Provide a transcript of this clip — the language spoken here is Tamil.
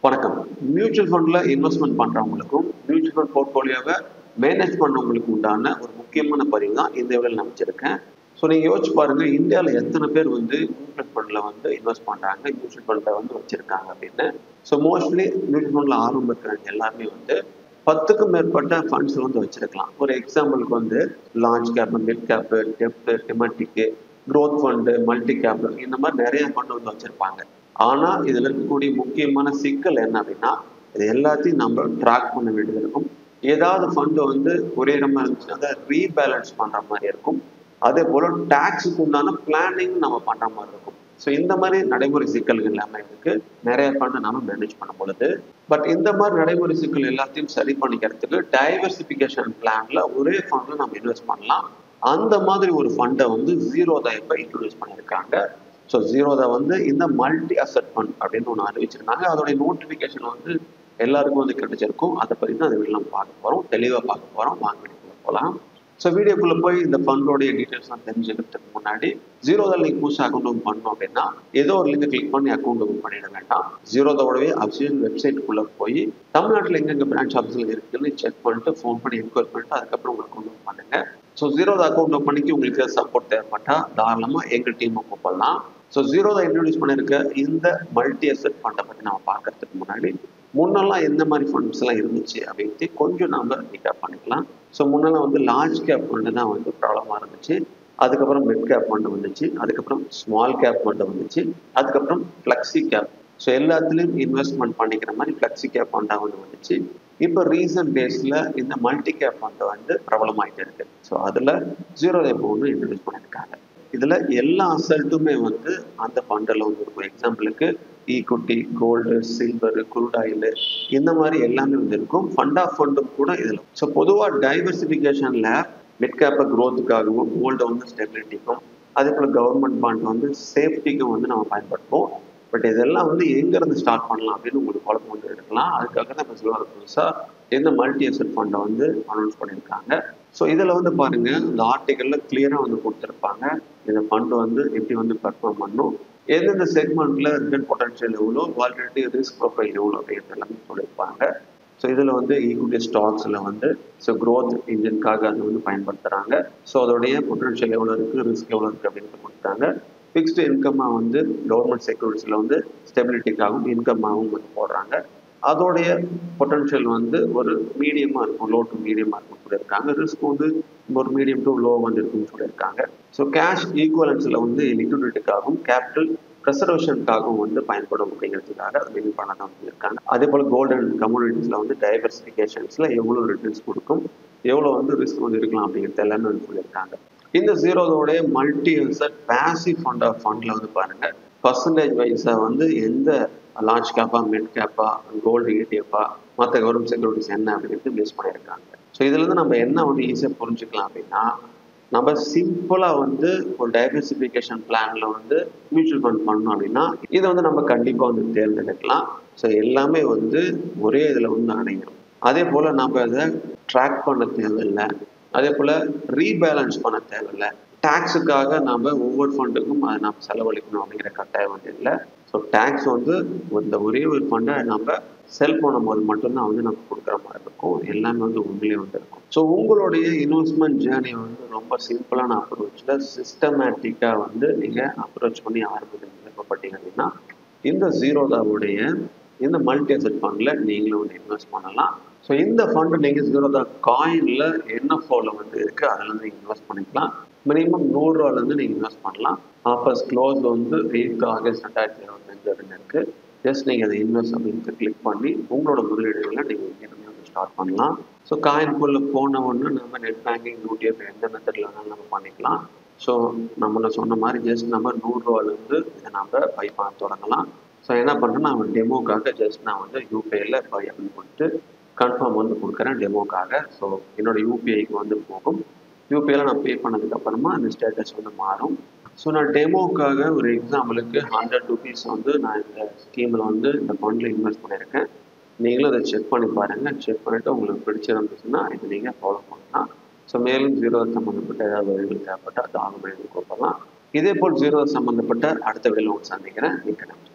வணக்கம். மியூச்சுவல் ஃபண்ட்ல இன்வெஸ்ட்மெண்ட் பண்றவங்களுக்கும், மியூச்சுவல் ஃபண்ட் போர்ட்ஃபோலியோவை மேனேஜ் பண்றவங்களுக்கு உண்டான ஒரு முக்கியமான பதிவு தான் இந்த வீடியோல நான் வச்சிருக்கேன். ஸோ நீங்க யோசிச்சு பாருங்க, இந்தியாவில் எத்தனை பேர் மியூச்சுவல் ஃபண்ட்ல இன்வெஸ்ட் பண்றாங்க, மியூச்சுவல் ஃபண்ட்ல வச்சிருக்காங்க அப்படின்னு. ஸோ மோஸ்ட்லி மியூச்சுவல் ஃபண்ட்ல ஆர்வம் இருக்கிறவங்க எல்லாருமே 10க்கும் மேற்பட்ட ஃபண்ட்ஸ் வச்சிருக்கலாம். ஒரு எக்ஸாம்பிளுக்கு லார்ஜ் கேப், மிட் கேப், டெப்ட், தெமேட்டிக், க்ரோத் ஃபண்டு, மல்டி கேப், இந்த மாதிரி நிறைய ஃபண்ட் வச்சிருப்பாங்க. ஆனா இதுல இருக்கக்கூடிய முக்கியமான சிக்கல் என்ன அப்படின்னா, இது எல்லாத்தையும் நம்ம ட்ராக் பண்ண வேண்டியது இருக்கும். ஏதாவது ஃபண்ட் ஒரே இடமா இருந்துச்சுன்னா அதை ரீபேலன்ஸ் பண்ற மாதிரி இருக்கும். அதே போல டாக்ஸுக்கு உண்டான பிளானிங் நம்ம பண்ற மாதிரி இருக்கும். ஸோ இந்த மாதிரி நடைமுறை சிக்கல்கள் எல்லாமே இருக்கு. நிறைய ஃபண்ட் நம்ம மேனேஜ் பண்ண பொழுது. பட் இந்த மாதிரி நடைமுறை சிக்கல் எல்லாத்தையும் சரி பண்ணிக்கிறதுக்கு டைவர்சிபிகேஷன் பிளான்ல ஒரே ஃபண்ட்ல நம்ம இன்வெஸ்ட் பண்ணலாம். அந்த மாதிரி ஒரு ஃபண்டை ஜீரோதா இப்ப இன்ட்ரோடியூஸ் பண்ணியிருக்காங்க. ஸோ ஜீரோதா இந்த மல்டி அசெட் ஃபண்ட் அப்படின்னு ஒன்று அறிவிச்சிருந்தாங்க. அதோடைய நோட்டிஃபிகேஷன் எல்லாருக்கும் கிடைச்சிருக்கும். அதை பற்றி தான் அதை நம்ம பார்க்க போகிறோம், தெளிவாக பார்க்க போகிறோம். வாங்க வீடியோக்குள்ள போகலாம். ஸோ வீடியோக்குள்ளே போய் இந்த ஃபண்டோடைய டீட்டெயில்ஸ்லாம் தெரிஞ்சுக்கிறதுக்கு முன்னாடி, ஜீரோதா லிங்க் புதுசாக அக்கௌண்ட் ஓப்பன் பண்ணோம் அப்படின்னா ஏதோ ஒரு லிங்கை கிளிக் பண்ணி அக்கௌண்ட் ஓப்பன் பண்ணிட வேண்டாம். ஜீரோதாவோடவே அஃபிஷியல் வெப்சைட்டுக்குள்ளே போய் தமிழ்நாட்டில் எங்கெங்கே பிரான்ச் ஆஃபீஸில் இருக்குன்னு செக் பண்ணிட்டு ஃபோன் பண்ணி என்கொயரி பண்ணிட்டு அதுக்கப்புறம் உங்கள் அக்கௌண்ட் ஓப்பன் பண்ணுங்க. ஸோ ஜீரோதா அக்கௌண்ட் ஓப்பன் பண்ணிக்கு உங்களுக்கு சப்போர்ட் தேவைப்பட்டால் தாராளமாக எங்கள் டீமை கூப்பிடலாம். ஸோ ஜீரோதா இன்ட்ரோடியூஸ் பண்ணியிருக்க இந்த மல்டி அசெட் ஃபண்டை பற்றி நம்ம பார்க்கறதுக்கு முன்னாடி, முன்னெல்லாம் எந்த மாதிரி ஃபண்ட்ஸ் எல்லாம் இருந்துச்சு அப்படின்ட்டு கொஞ்சம் நம்ம ரீகேப் பண்ணிக்கலாம். ஸோ முன்னெல்லாம் லார்ஜ் கேப் ஃபண்டு தான் ப்ராப்ளமாக இருந்துச்சு. அதுக்கப்புறம் மிட் கேப் ஃபண்டு வந்துச்சு. அதுக்கப்புறம் ஸ்மால் கேப் ஃபண்டு வந்துச்சு. அதுக்கப்புறம் ஃப்ளெக்ஸி கேப். ஸோ எல்லாத்துலேயும் இன்வெஸ்ட்மெண்ட் பண்ணிக்கிற மாதிரி ஃப்ளெக்ஸி கேப் ஃபண்டாக வந்துச்சு. இப்போ ரீசன்ட் டேஸில் இந்த மல்டி கேப் ஃபண்டு பிரபலமாயிட்டு இருக்கு. ஸோ அதில் ஜீரோதா இப்போ இன்ட்ரோடியூஸ் பண்ணியிருக்காங்க. இதுல எல்லா அசல்ட்டுமே அந்த ஃபண்டில் இருக்கும். எக்ஸாம்பிளுக்கு equity, gold, silver, crude oil, இந்த மாதிரி எல்லாமே இருக்கும். ஃபண்ட் ஆஃப் ஃபண்டும் கூட இதுல. ஸோ பொதுவாக டைவர்சிபிகேஷன்ல மிட் கேப்பை க்ரோத்துக்காகவும், கோல்டை ஸ்டெபிலிட்டிக்கும், அதே போல கவர்மெண்ட் பாண்ட் சேஃப்டிக்கும் நம்ம பயன்படுத்துவோம். பட் இதெல்லாம் எங்கேருந்து ஸ்டார்ட் பண்ணலாம் அப்படின்னு உங்களுக்கு குழப்பம் இருக்கலாம். அதுக்காக தான் இப்போ சொல்லுவாங்க புதுசாக இந்த மல்டி அசெட் ஃபண்டை அனௌன்ஸ் பண்ணியிருக்காங்க. ஸோ இதில் பாருங்க, இந்த ஆர்டிக்கல்ல கிளியராக கொடுத்துருப்பாங்க இந்த ஃபண்டு எப்படி பெர்ஃபார்ம் பண்ணும், எந்தெந்த செக்மெண்ட்ல ரிட்டர்ன் பொட்டன்ஷியல் எவ்வளோ, வாலிடிட்டி ரிஸ்க் ப்ரொஃபைல் எவ்வளோ அப்படிங்கிறது எல்லாமே சொல்லியிருப்பாங்க. ஸோ இதில் ஈக்விட்டி ஸ்டாக்ஸில் ஸோ க்ரோத் இன்ஜின்காக அது பயன்படுத்துகிறாங்க. ஸோ அதோடைய பொட்டன்ஷியல் எவ்வளோ இருக்குது, ரிஸ்க் எவ்வளோ இருக்குது அப்படின்ட்டு கொடுத்தாங்க. ஃபிக்ஸ்டு இன்கம்மாக கவர்மெண்ட் செக்யூரிட்டிஸில் ஸ்டெபிலிட்டிக்காகவும் இன்கம்மாகவும் போடுறாங்க. அதோடைய பொட்டன்ஷியல் ஒரு மீடியமாக இருக்கும், லோ டு மீடியமாக இருக்கும் சொல்லியிருக்காங்க. ரிஸ்க் ஒரு மீடியம் டு லோ இருக்குன்னு சொல்லியிருக்காங்க. ஸோ கேஷ் ஈக்குவலன்ஸில் லிக்விடிட்டிக்காகவும் கேபிட்டல் ப்ரெசர்வேஷனுக்காகவும் பயன்படும் அப்படிங்கிறதுக்காக அதை மெயின் பண்ண தான் சொல்லியிருக்காங்க. அதே போல் கோல்டு அண்ட் கமோடிட்டிஸில் டைவர்சிஃபிகேஷன்ஸில் எவ்வளோ ரிட்டர்ன்ஸ் கொடுக்கும், எவ்வளோ ரிஸ்க் இருக்கலாம் அப்படிங்கிறது எல்லாமே சொல்லியிருக்காங்க. இந்த ஜீரோதோடைய மல்டி அசெட் பேசிவ் ஃபண்டில் பாருங்க, பர்சன்டேஜ் வைஸாக எந்த லார்ஜ் கேப்பா, மிட் கேப்பா, கோல்டு ETF-ஆ, மற்ற கவர்மெண்ட் செக்யூரிட்டிஸ் என்ன அப்படின்ட்டு பேஸ் பண்ணியிருக்காங்க. ஸோ இதுலேருந்து நம்ம என்ன ஈஸியாக புரிஞ்சுக்கலாம் அப்படின்னா, நம்ம சிம்பிளாக ஒரு டைவர்சிஃபிகேஷன் பிளான்ல மியூச்சுவல் ஃபண்ட் பண்ணோம் அப்படின்னா இதை நம்ம கண்டிப்பாக தேர்ந்தெடுக்கலாம். ஸோ எல்லாமே ஒரே இதில் அடையும். அதே போல் நம்ம அதை ட்ராக் பண்ண தேவையில்லை. அதே போல் ரீபேலன்ஸ் பண்ண தேவையில்லை. டாக்ஸுக்காக நம்ம ஒவ்வொரு ஃபண்டுக்கும் அதை நம்ம செலவழிக்கணும் அப்படிங்கிற கட்டாயம் இல்லை. ஸோ டேக்ஸ் இந்த ஒரே ஒரு ஃபண்டை நம்ம செல் பண்ணும்போது மட்டும்தான் நம்ம கொடுக்குற மாதிரி இருக்கும். எல்லாமே உங்களே இருக்கும். ஸோ உங்களுடைய இன்வெஸ்ட்மெண்ட் ஜேர்னி ரொம்ப சிம்பிளான அப்ரோச்சில் சிஸ்டமேட்டிக்காக நீங்கள் அப்ரோச் பண்ணி ஆரம்பிக்க விருப்பப்பட்டீங்க அப்படின்னா இந்த ஜீரோதாவுடைய இந்த மல்டி அசெட் ஃபண்டில் நீங்களும் இன்வெஸ்ட் பண்ணலாம். ஸோ இந்த ஃபண்டு நீங்கள் ஜீரோதா காயினில் NFO-ல இருக்குது, அதில் நீங்கள் இன்வெஸ்ட் பண்ணிக்கலாம். மினிமம் ₹100 நீங்கள் இன்வெஸ்ட் பண்ணலாம். ஆஃபர்ஸ் க்ளோஸ் 8 ஆகஸ்ட் 2025 இருக்குது. ஜஸ்ட் நீங்கள் அதை இன்வெஸ்ட் அப்படின்னு கிளிக் பண்ணி உங்களோட முதலீடுகளை நீங்கள் இங்கிருந்து ஸ்டார்ட் பண்ணலாம். ஸோ காயின்குள்ளே போன ஒன்று நம்ம நெட் பேங்கிங், UTP எந்த மெத்தடில் வேணாலும் நம்ம பண்ணிக்கலாம். ஸோ நம்மளை சொன்ன மாதிரி ஜஸ்ட் நம்ம ₹100 இதை நம்ம பை பண்ண தொடங்கலாம். ஸோ என்ன பண்ணுறேன்னா நான் டெமோக்காக ஜஸ்ட் நான் UPI-ல பை அப்படின்னு கொடுத்து கன்ஃபார்ம் கொடுக்குறேன் டெமோக்காக. ஸோ என்னோட UPI-க்கு போகும். UPI-ல நான் பே பண்ணதுக்கப்புறமா அந்த ஸ்டேட்டஸ் மாறும். ஸோ நான் டெமோக்காக ஒரு எக்ஸாம்பிளுக்கு ₹100 நான் இந்த ஸ்கீமில் இந்த ஃபண்டில் இன்வெஸ்ட் பண்ணியிருக்கேன். நீங்களும் அதை செக் பண்ணி பாருங்கள். செக் பண்ணிவிட்டு உங்களுக்கு பிடிச்சிருந்துச்சுன்னா இதை நீங்கள் ஃபாலோ பண்ணலாம். ஸோ மேலும் ஜீரோதா சம்மந்தப்பட்ட ஏதாவது வழிகள் தேவைப்பட்டால் தாழ்வு கூப்பிடலாம். இதே போல் ஜீரோதா சம்மந்தப்பட்ட அடுத்த வீடியோவில் சந்திக்கிறேன். மிக்க நன்றி.